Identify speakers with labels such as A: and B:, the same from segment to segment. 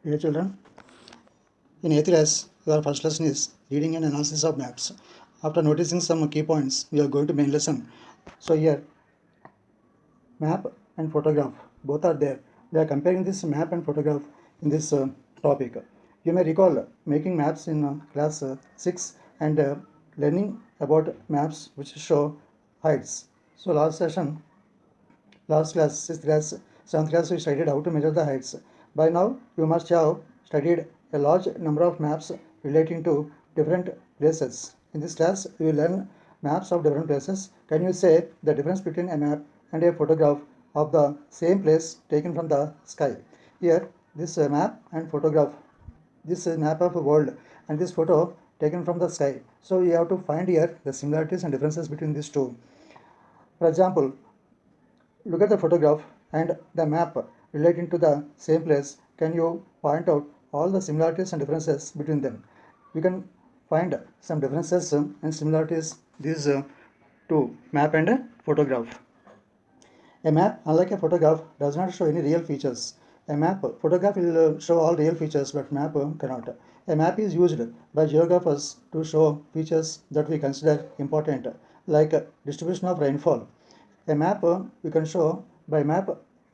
A: Dear children, in 8th class, our first lesson is reading and analysis of maps. After noticing some key points, we are going to main lesson. So here, map and photograph, both are there. We are comparing this map and photograph in this topic. You may recall making maps in class 6 and learning about maps which show heights. So last class, 6th class, 7th class, we studied how to measure the heights. By now, you must have studied a large number of maps relating to different places. In this class, you will learn maps of different places. Can you say the difference between a map and a photograph of the same place taken from the sky? Here, this map and photograph, this map of the world and this photo taken from the sky. So you have to find here the similarities and differences between these two. For example, look at the photograph and the map relating to the same place. Can you point out all the similarities and differences between them? We can find some differences and similarities these two, map and photograph. A map, unlike a photograph, does not show any real features. A map, photograph will show all real features, but map cannot. A map is used by geographers to show features that we consider important, like distribution of rainfall. A map we can show by map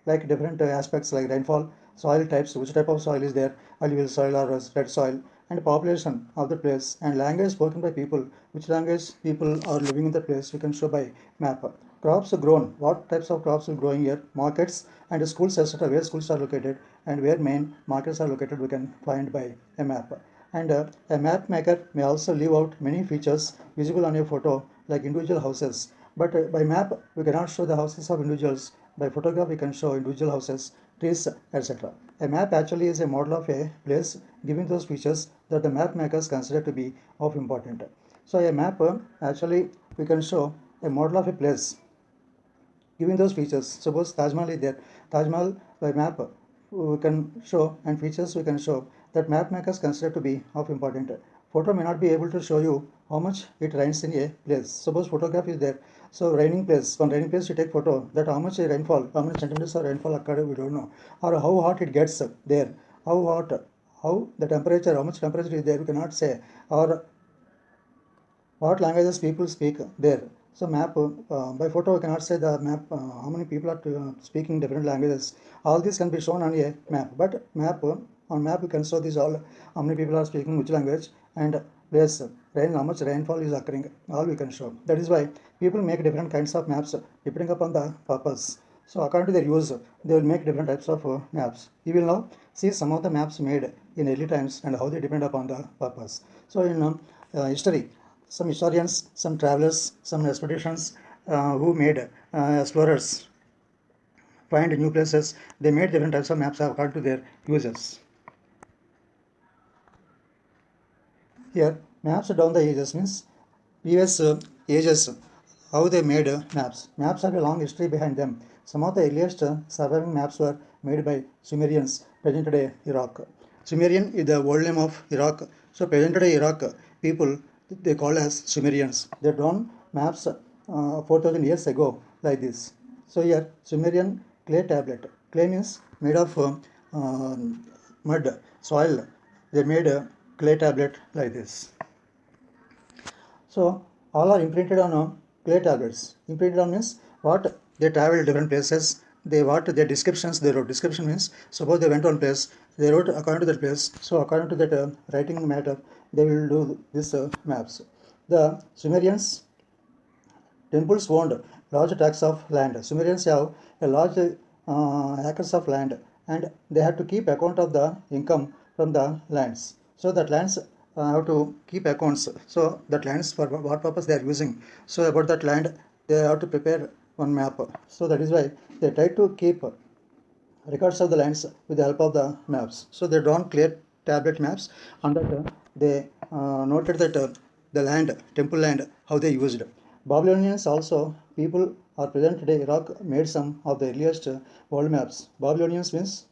A: like different aspects like rainfall, soil types, which type of soil is there, alluvial soil or red soil, and population of the place, and language spoken by people, which language people are living in the place, we can show by map. Crops grown, what types of crops will growing here, markets and schools, etc., where schools are located and where main markets are located, we can find by a map. And a map maker may also leave out many features visible on a photo like individual houses, but by map we cannot show the houses of individuals. By photograph we can show individual houses, trees, etc. A map actually is a model of a place giving those features that the map makers consider to be of important. So a map actually we can show a model of a place giving those features. Suppose Taj Mahal is there. Taj Mahal by map we can show, and features we can show that map makers consider to be of important. Photo may not be able to show you how much it rains in a place. Suppose photograph is there. So raining place, one raining place you take photo, that how much rainfall, how many centimeters of rainfall occurred, we don't know. Or how hot it gets there, how hot, how the temperature, how much temperature is there, we cannot say. Or what languages people speak there. So map by photo we cannot say the map how many people are speaking different languages. All these can be shown on a map, but map on map we can show these all, how many people are speaking which language, and place, rain, how much rainfall is occurring, all we can show. That is why people make different kinds of maps depending upon the purpose. So according to their use, they will make different types of maps. We will now see some of the maps made in early times and how they depend upon the purpose. So in history, some historians, some travelers, some expeditions who made explorers find new places. They made different types of maps according to their uses. Here, maps down the ages means previous ages, how they made maps. Maps have a long history behind them. Some of the earliest surviving maps were made by Sumerians, present day Iraq. Sumerian is the old name of Iraq. So present day Iraq people, they call as Sumerians. They drawn maps 4000 years ago like this. So here Sumerian clay tablet. Clay means made of mud, soil. They made a clay tablet like this. So all are imprinted on clay tablets. Imprinted on means what, they travel different places. They what their descriptions they wrote. Description means suppose they went on place, they wrote according to that place. So according to that writing matter, they will do this maps. The Sumerians temples owned large tracts of land. Sumerians have a large acres of land, and they had to keep account of the income from the lands. So that lands have to keep accounts. So that lands for what purpose they are using. So about that land, they have to prepare one map. So that is why they try to keep records of the lands with the help of the maps. So they drawn clear tablet maps, and that they noted that the land, temple land, how they used. Babylonians also, people are present today Iraq made some of the earliest world maps. Babylonians means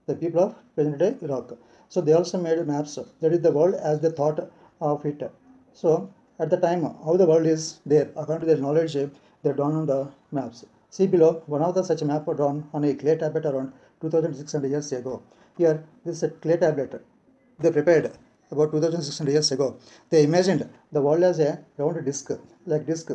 A: the people of present day Iraq. So they also made maps. That is the world as they thought of it. So at the time, how the world is there, according to their knowledge, they drawn on the maps. See below, one of the such map were drawn on a clay tablet around 2600 years ago. Here, this is a clay tablet they prepared about 2600 years ago. They imagined the world as a round disc, like disc,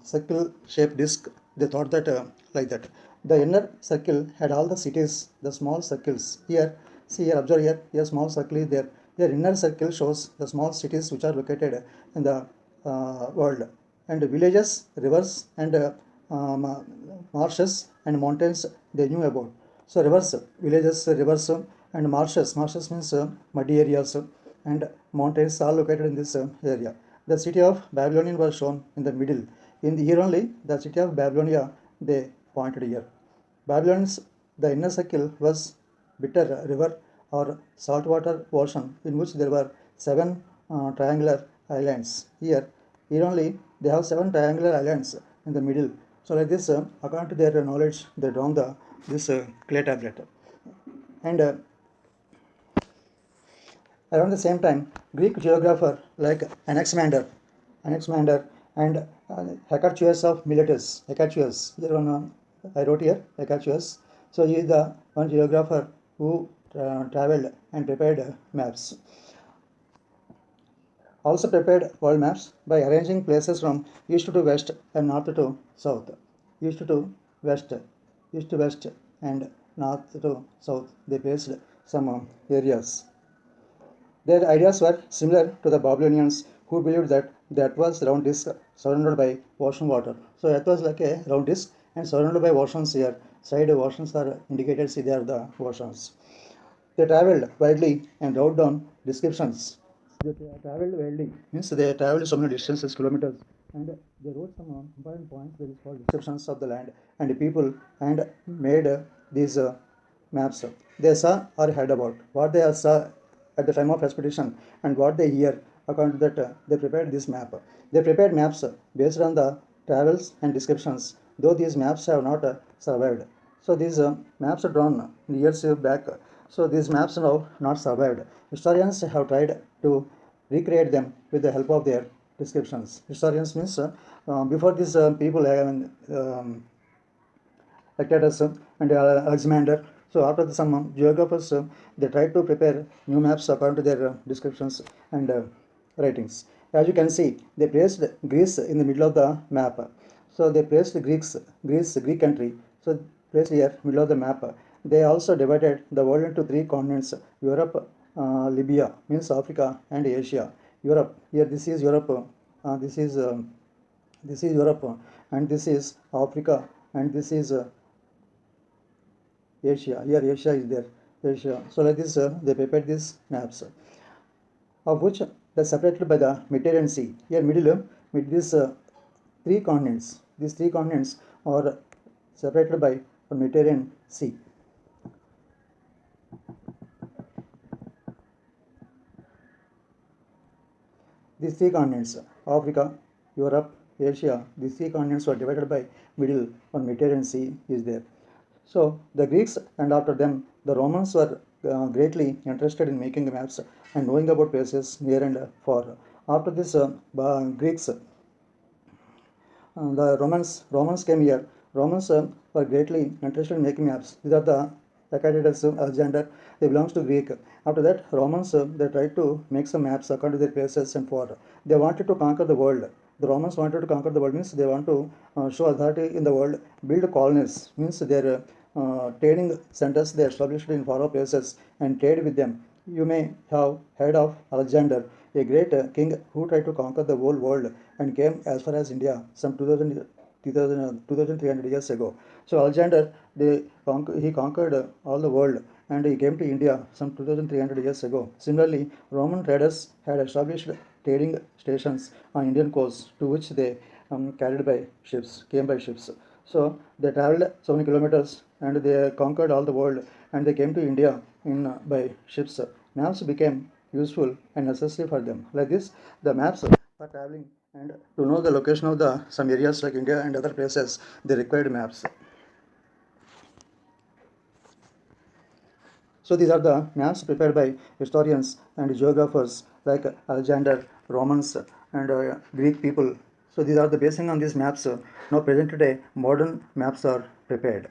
A: circle shaped disc. They thought that like that. The inner circle had all the cities, the small circles. Here, see here, observe here, here small circle is there. Here inner circle shows the small cities which are located in the world, and villages, rivers, and marshes and mountains they knew about. So rivers, villages, rivers, and marshes. Marshes means muddy areas, and mountains are located in this area. The city of Babylonian was shown in the middle. In the here only, the city of Babylonia they pointed here. Babylon's the inner circle was bitter river or saltwater ocean in which there were seven triangular islands. Here only they have seven triangular islands in the middle. So like this, according to their knowledge, they drawn this clay tablet. And around the same time, Greek geographer like Anaximander and Hecateuus of Miletus. Hecateuus, here one, I wrote here Hecateuus. So he is the one geographer who traveled and prepared maps. Also prepared world maps by arranging places from east to west and north to south. East to west, east to west, and north to south. They placed some areas. Their ideas were similar to the Babylonians, who believed that the earth was round disk surrounded by ocean water. So earth was like a round disk and surrounded by oceans here. Side oceans are indicated, see there the oceans. They traveled widely and wrote down descriptions. They traveled widely means they traveled so many distances, kilometers, and they wrote some important points that is called descriptions of the land and the people, and made these maps. They saw or heard about what they saw at the time of expedition and what they hear. According to that, they prepared this map. They prepared maps based on the travels and descriptions, though these maps have not survived. So these maps are drawn years back. So these maps now not survived. Historians have tried to recreate them with the help of their descriptions. Historians means before these people Epictetus and Alexander. So after some geographers, they tried to prepare new maps according to their descriptions and writings. As you can see, they placed Greece in the middle of the map. So they placed Greek country. So placed here middle of the map. They also divided the world into three continents: Europe, Libya means Africa, and Asia. Europe here, this is Europe. This is Europe, and this is Africa, and this is Asia. Here Asia is there. Asia. So like this, they prepared these maps, of which they separated by the Mediterranean Sea. Here middle, with these three continents. These three continents are separated by the Mediterranean Sea. These three continents, Africa, Europe, Asia, these three continents were divided by middle on Mediterranean Sea is there. So the Greeks and after them the Romans were greatly interested in making maps and knowing about places near and far. After this Greeks, the Romans came here. Romans were greatly interested in making maps. These are the Epictetus, Alexander. They belongs to Greek. After that, Romans they tried to make some maps according to their places and for. They wanted to conquer the world. The Romans wanted to conquer the world means they want to show authority in the world, build colonies means their trading centers they established in far off places and trade with them. You may have heard of Alexander, a great king who tried to conquer the whole world and came as far as India some 2300 years ago. So Alexander, he conquered all the world and he came to India some 2300 years ago. Similarly, Roman traders had established trading stations on Indian coast to which they came by ships. So they traveled so many kilometers and they conquered all the world and they came to India in by ships. Maps became useful and necessary for them. Like this, the maps for traveling and to know the location of the some areas like India and other places, they required maps. So these are the maps prepared by historians and geographers like Alexander, Romans, and Greek people. So these are the basing on these maps. Now present today, modern maps are prepared.